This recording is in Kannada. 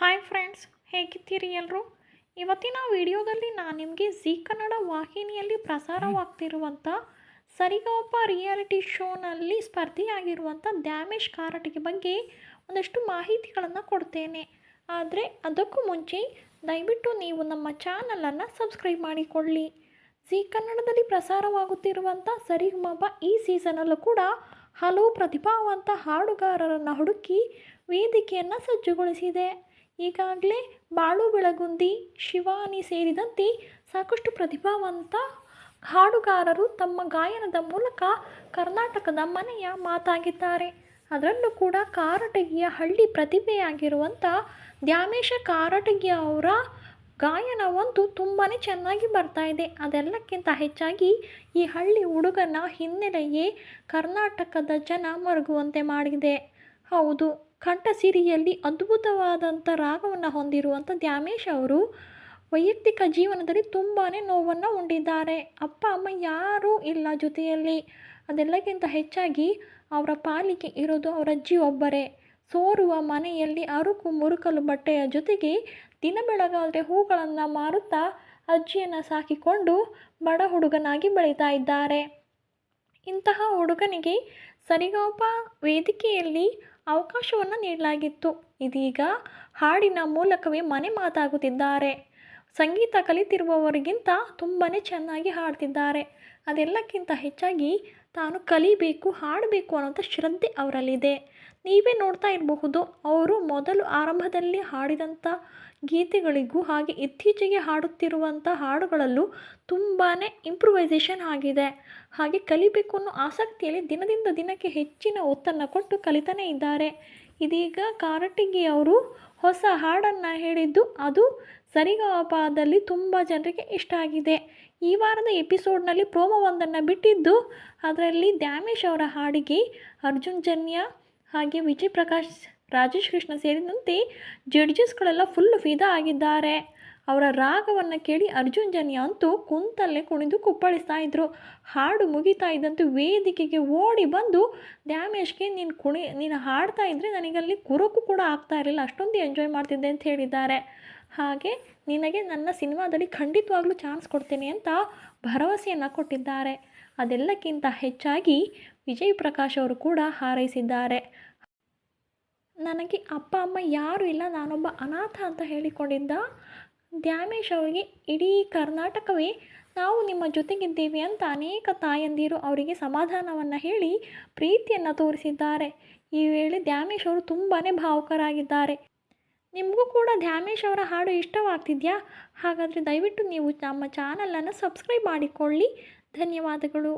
ಹಾಯ್ ಫ್ರೆಂಡ್ಸ್, ಹೇಗಿದ್ದೀರಿ ಎಲ್ಲರೂ? ಇವತ್ತಿನ ವಿಡಿಯೋದಲ್ಲಿ ನಾನು ನಿಮಗೆ ಜೀ ಕನ್ನಡ ವಾಹಿನಿಯಲ್ಲಿ ಪ್ರಸಾರವಾಗ್ತಿರುವಂಥ ಸರಿಗಮಪ ರಿಯಾಲಿಟಿ ಶೋನಲ್ಲಿ ಸ್ಪರ್ಧಿಯಾಗಿರುವಂಥ ದ್ಯಾಮೇಶ್ ಕಾರಟಗಿ ಬಗ್ಗೆ ಒಂದಷ್ಟು ಮಾಹಿತಿಗಳನ್ನು ಕೊಡ್ತೇನೆ. ಆದರೆ ಅದಕ್ಕೂ ಮುಂಚೆ ದಯವಿಟ್ಟು ನೀವು ನಮ್ಮ ಚಾನಲನ್ನು ಸಬ್ಸ್ಕ್ರೈಬ್ ಮಾಡಿಕೊಳ್ಳಿ. ಜೀ ಕನ್ನಡದಲ್ಲಿ ಪ್ರಸಾರವಾಗುತ್ತಿರುವಂಥ ಸರಿಗಮಪ ಈ ಸೀಸನಲ್ಲೂ ಕೂಡ ಹಲವು ಪ್ರತಿಭಾವಂತ ಹಾಡುಗಾರರನ್ನು ಹುಡುಕಿ ವೇದಿಕೆಯನ್ನು ಸಜ್ಜುಗೊಳಿಸಿದೆ. ಈಗಾಗಲೇ ಬಾಳು ಬೆಳಗುಂದಿ, ಶಿವಾನಿ ಸೇರಿದಂತೆ ಸಾಕಷ್ಟು ಪ್ರತಿಭಾವಂತ ಹಾಡುಗಾರರು ತಮ್ಮ ಗಾಯನದ ಮೂಲಕ ಕರ್ನಾಟಕದ ಮನೆಯ ಮಾತಾಗಿದ್ದಾರೆ. ಅದರಲ್ಲೂ ಕೂಡ ಕಾರಟಗಿಯ ಹಳ್ಳಿ ಪ್ರತಿಭೆಯಾಗಿರುವಂಥ ದ್ಯಾಮೇಶ ಕಾರಟಗಿ ಅವರ ಗಾಯನವಂತೂ ತುಂಬಾ ಚೆನ್ನಾಗಿ ಬರ್ತಾ ಇದೆ. ಅದೆಲ್ಲಕ್ಕಿಂತ ಹೆಚ್ಚಾಗಿ ಈ ಹಳ್ಳಿ ಹುಡುಗನ ಹಿನ್ನೆಲೆಯೇ ಕರ್ನಾಟಕದ ಜನ ಮರುಗುವಂತೆ ಮಾಡಿದೆ. ಹೌದು, ಕಂಠಸಿರಿಯಲ್ಲಿ ಅದ್ಭುತವಾದಂಥ ರಾಗವನ್ನು ಹೊಂದಿರುವಂಥ ದ್ಯಾಮೇಶ್ ಅವರು ವೈಯಕ್ತಿಕ ಜೀವನದಲ್ಲಿ ತುಂಬಾ ನೋವನ್ನು ಉಂಡಿದ್ದಾರೆ. ಅಪ್ಪ ಅಮ್ಮ ಯಾರೂ ಇಲ್ಲ ಜೊತೆಯಲ್ಲಿ. ಅದೆಲ್ಲಕ್ಕಿಂತ ಹೆಚ್ಚಾಗಿ ಅವರ ಪಾಲಿಗೆ ಇರೋದು ಅವರ ಅಜ್ಜಿ ಒಬ್ಬರೇ. ಸೋರುವ ಮನೆಯಲ್ಲಿ ಅರುಕು ಮುರುಕಲು ಬಟ್ಟೆಯ ಜೊತೆಗೆ ದಿನ ಬೆಳಗಾದರೆ ಹೂಗಳನ್ನು ಮಾರುತ್ತಾ ಅಜ್ಜಿಯನ್ನು ಸಾಕಿಕೊಂಡು ಬಡ ಹುಡುಗನಾಗಿ ಬೆಳೀತಾ ಇದ್ದಾರೆ. ಇಂತಹ ಹುಡುಗನಿಗೆ ಸರಿಗಮಪ ವೇದಿಕೆಯಲ್ಲಿ ಅವಕಾಶವನ್ನು ನೀಡಲಾಗಿತ್ತು. ಇದೀಗ ಹಾಡಿನ ಮೂಲಕವೇ ಮನೆ ಮಾತಾಗುತ್ತಿದ್ದಾರೆ. ಸಂಗೀತ ಕಲಿತಿರುವವರಿಗಿಂತ ತುಂಬಾ ಚೆನ್ನಾಗಿ ಹಾಡ್ತಿದ್ದಾರೆ. ಅದೆಲ್ಲಕ್ಕಿಂತ ಹೆಚ್ಚಾಗಿ ತಾನು ಕಲಿಬೇಕು, ಹಾಡಬೇಕು ಅನ್ನೋಂಥ ಶ್ರದ್ಧೆ ಅವರಲ್ಲಿದೆ. ನೀವೇ ನೋಡ್ತಾ ಇರಬಹುದು, ಅವರು ಮೊದಲು ಆರಂಭದಲ್ಲಿ ಹಾಡಿದಂಥ ಗೀತೆಗಳಿಗೂ ಹಾಗೆ ಇತ್ತೀಚೆಗೆ ಹಾಡುತ್ತಿರುವಂಥ ಹಾಡುಗಳಲ್ಲೂ ತುಂಬಾ ಇಂಪ್ರೂವೈಸೇಷನ್ ಆಗಿದೆ. ಹಾಗೆ ಕಲಿಬೇಕು ಅನ್ನೋ ಆಸಕ್ತಿಯಲ್ಲಿ ದಿನದಿಂದ ದಿನಕ್ಕೆ ಹೆಚ್ಚಿನ ಒತ್ತನ್ನು ಕೊಟ್ಟು ಕಲಿತಾನೇ ಇದ್ದಾರೆ. ಇದೀಗ ಕಾರಟಗಿ ಅವರು ಹೊಸ ಹಾಡನ್ನು ಹೇಳಿದ್ದು ಅದು ಸರಿಗಮಪದಲ್ಲಿ ತುಂಬ ಜನರಿಗೆ ಇಷ್ಟ ಆಗಿದೆ. ಈ ವಾರದ ಎಪಿಸೋಡ್ನಲ್ಲಿ ಪ್ರೋಮೋವೊಂದನ್ನು ಬಿಟ್ಟಿದ್ದು, ಅದರಲ್ಲಿ ದ್ಯಾಮೇಶ್ ಅವರ ಹಾಡಿಗೆ ಅರ್ಜುನ್ ಜನ್ಯ ಹಾಗೆ ವಿಜಯ್ ಪ್ರಕಾಶ್, ರಾಜೇಶ್ ಕೃಷ್ಣ ಸೇರಿದಂತೆ ಜಡ್ಜಸ್ಗಳೆಲ್ಲ ಫುಲ್ ಫಿದಾ ಆಗಿದ್ದಾರೆ. ಅವರ ರಾಗವನ್ನು ಕೇಳಿ ಅರ್ಜುನ್ ಜನ್ಯ ಅಂತೂ ಕುಂತಲ್ಲೇ ಕುಣಿದು ಕುಪ್ಪಳಿಸ್ತಾ ಇದ್ದರು. ಹಾಡು ಮುಗಿತಾ ಇದ್ದಂತೂ ವೇದಿಕೆಗೆ ಓಡಿ ಬಂದು ದ್ಯಾಮೇಶ್ಗೆ ನೀನು ಹಾಡ್ತಾ ಇದ್ದರೆ ನನಗಲ್ಲಿ ಕೂರೋಕ್ಕೂ ಕೂಡ ಆಗ್ತಾ ಇರಲಿಲ್ಲ, ಅಷ್ಟೊಂದು ಎಂಜಾಯ್ ಮಾಡ್ತಿದ್ದೆ ಅಂತ ಹೇಳಿದ್ದಾರೆ. ಹಾಗೆ ನಿನಗೆ ನನ್ನ ಸಿನಿಮಾದಲ್ಲಿ ಖಂಡಿತವಾಗ್ಲೂ ಚಾನ್ಸ್ ಕೊಡ್ತೇನೆ ಅಂತ ಭರವಸೆಯನ್ನು ಕೊಟ್ಟಿದ್ದಾರೆ. ಅದೆಲ್ಲಕ್ಕಿಂತ ಹೆಚ್ಚಾಗಿ ವಿಜಯ್ ಪ್ರಕಾಶ್ ಅವರು ಕೂಡ ಹಾರೈಸಿದ್ದಾರೆ. ನನಗೆ ಅಪ್ಪ ಅಮ್ಮ ಯಾರೂ ಇಲ್ಲ, ನಾನೊಬ್ಬ ಅನಾಥ ಅಂತ ಹೇಳಿಕೊಂಡಿದ್ದ ದ್ಯಾಮೇಶ್ ಅವರಿಗೆ ಇಡೀ ಕರ್ನಾಟಕವೇ ನಾವು ನಿಮ್ಮ ಜೊತೆಗಿದ್ದೇವೆ ಅಂತ ಅನೇಕ ತಾಯಂದಿರು ಅವರಿಗೆ ಸಮಾಧಾನವನ್ನು ಹೇಳಿ ಪ್ರೀತಿಯನ್ನು ತೋರಿಸಿದ್ದಾರೆ. ಈ ವೇಳೆ ದ್ಯಾಮೇಶ್ ಅವರು ತುಂಬಾ ಭಾವುಕರಾಗಿದ್ದಾರೆ. ನಿಮಗೂ ಕೂಡ ದ್ಯಾಮೇಶ್ ಅವರ ಹಾಡು ಇಷ್ಟವಾಗ್ತಿದೆಯಾ? ಹಾಗಾದರೆ ದಯವಿಟ್ಟು ನೀವು ನಮ್ಮ ಚಾನಲನ್ನು ಸಬ್ಸ್ಕ್ರೈಬ್ ಮಾಡಿಕೊಳ್ಳಿ. ಧನ್ಯವಾದಗಳು.